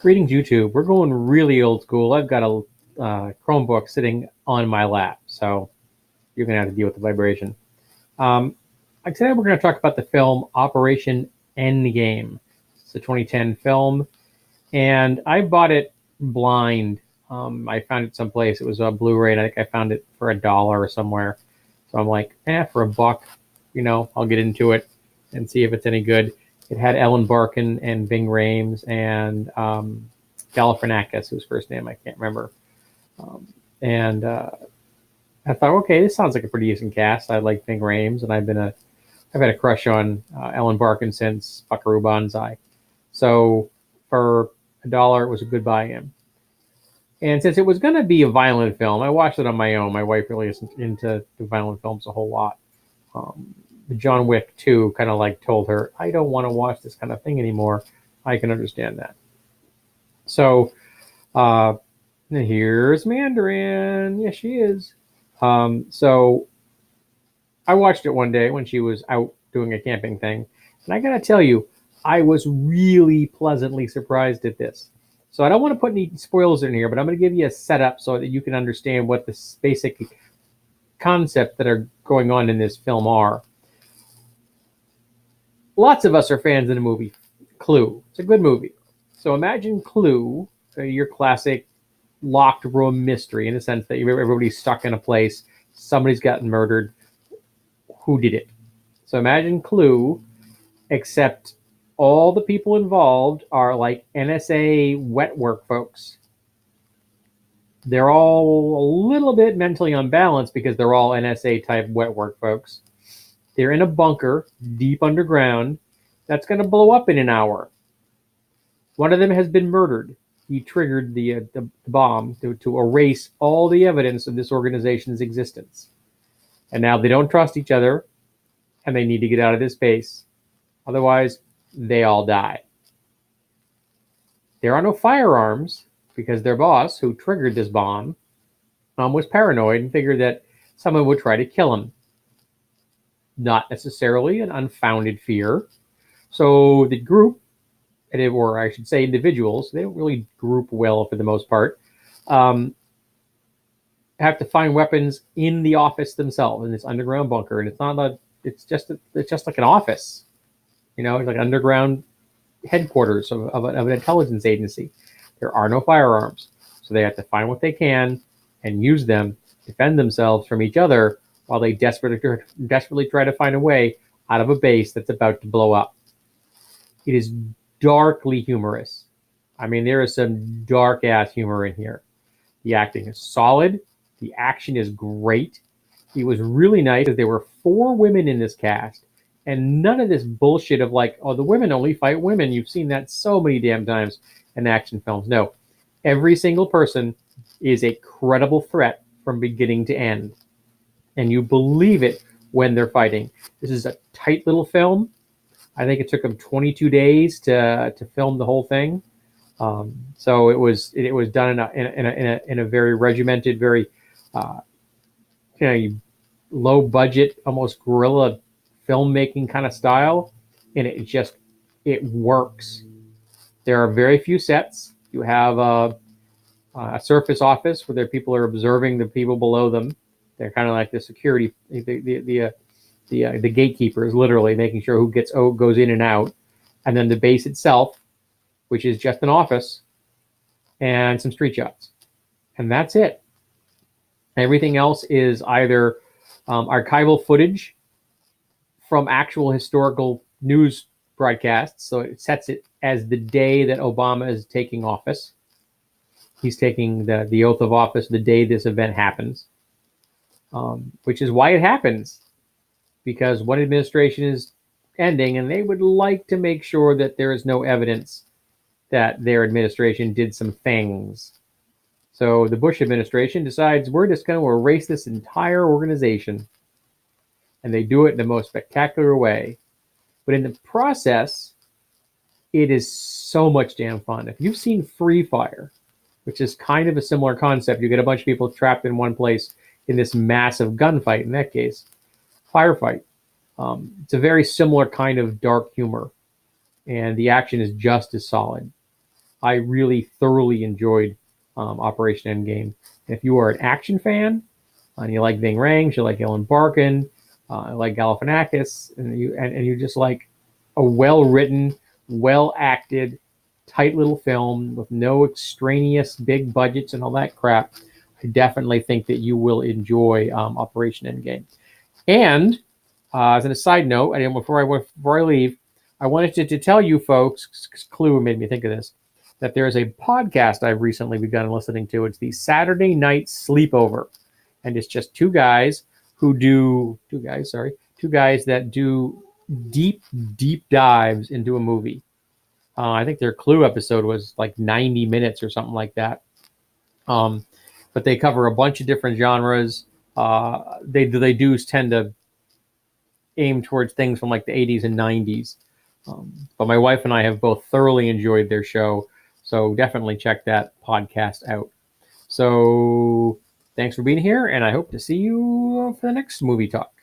Greetings, YouTube. We're going really old school. I've got a Chromebook sitting on my lap, so you're going to have to deal with the vibration. Today we're going to talk about the film Operation Endgame. It's a 2010 film, and I bought it blind. I found it someplace. It was a Blu-ray, and I think I found it for $1 or somewhere. So I'm like, for $1, I'll get into it and see if it's any good. It had Ellen Barkin and Ving Rhames and Galifianakis, whose first name I can't remember. And I thought, okay, this sounds like a pretty decent cast. I like Ving Rhames, and I've had a crush on Ellen Barkin since Buckaroo Banzai. So for $1, it was a good buy-in. And since it was going to be a violent film, I watched it on my own. My wife really isn't into the violent films a whole lot. John Wick 2 kind of like told her, I don't want to watch this kind of thing anymore. I can understand that. So here's Mandarin. Yes, she is. So I watched it one day when she was out doing a camping thing. And I got to tell you, I was really pleasantly surprised at this. So I don't want to put any spoilers in here, but I'm going to give you a setup so that you can understand what the basic concepts that are going on in this film are. Lots of us are fans of the movie Clue. It's a good movie. So imagine Clue, your classic locked room mystery, in the sense that everybody's stuck in a place, somebody's gotten murdered. Who did it? So imagine Clue, except all the people involved are like NSA wet work folks. They're all a little bit mentally unbalanced because they're all NSA type wet work folks. They're in a bunker deep underground that's going to blow up in an hour. One of them has been murdered. He triggered the bomb to erase all the evidence of this organization's existence. And now they don't trust each other, and they need to get out of this base. Otherwise, they all die. There are no firearms because their boss, who triggered this bomb, was paranoid and figured that someone would try to kill him. Not necessarily an unfounded fear. So the group, or I should say individuals, they don't really group well for the most part, have to find weapons in the office themselves, in this underground bunker. And it's just like an office, it's like underground headquarters of an intelligence agency. There are no firearms. So they have to find what they can and use them, defend themselves from each other, while they desperately try to find a way out of a base that's about to blow up. It is darkly humorous. I mean, there is some dark-ass humor in here. The acting is solid. The action is great. It was really nice because there were 4 women in this cast, and none of this bullshit of like, oh, the women only fight women. You've seen that so many damn times in action films. No, every single person is a credible threat from beginning to end. And you believe it when they're fighting. This is a tight little film. I think it took them 22 days to film the whole thing. So it was done in a very regimented, very low budget, almost guerrilla filmmaking kind of style, and it works. There are very few sets. You have a surface office where people are observing the people below them. They're kind of like the security, the gatekeepers, literally making sure who goes in and out, and then the base itself, which is just an office and some street shots, and that's it. Everything else is either archival footage from actual historical news broadcasts. So it sets it as the day that Obama is taking office. He's taking the oath of office the day this event happens. Which is why it happens, because one administration is ending and they would like to make sure that there is no evidence that their administration did some things. So the Bush administration decides we're just going to erase this entire organization, and they do it in the most spectacular way. But in the process, it is so much damn fun. If you've seen Free Fire, which is kind of a similar concept, you get a bunch of people trapped in one place in this massive gunfight, in that case, firefight. It's a very similar kind of dark humor, and the action is just as solid. I really thoroughly enjoyed Operation Endgame. If you are an action fan and you like Ving Rhames, you like Ellen Barkin, you like Galifianakis, and you just like a well-written, well-acted, tight little film with no extraneous big budgets and all that crap, I definitely think that you will enjoy Operation Endgame. And as a side note, and before I leave, I wanted to tell you folks, Clue made me think of this, that there is a podcast I've recently begun listening to. It's the Saturday Night Sleepover, and it's just two guys that do deep dives into a movie. I think their Clue episode was like 90 minutes or something like that. But they cover a bunch of different genres. They do tend to aim towards things from like the 80s and 90s. But my wife and I have both thoroughly enjoyed their show. So definitely check that podcast out. So thanks for being here, and I hope to see you for the next movie talk.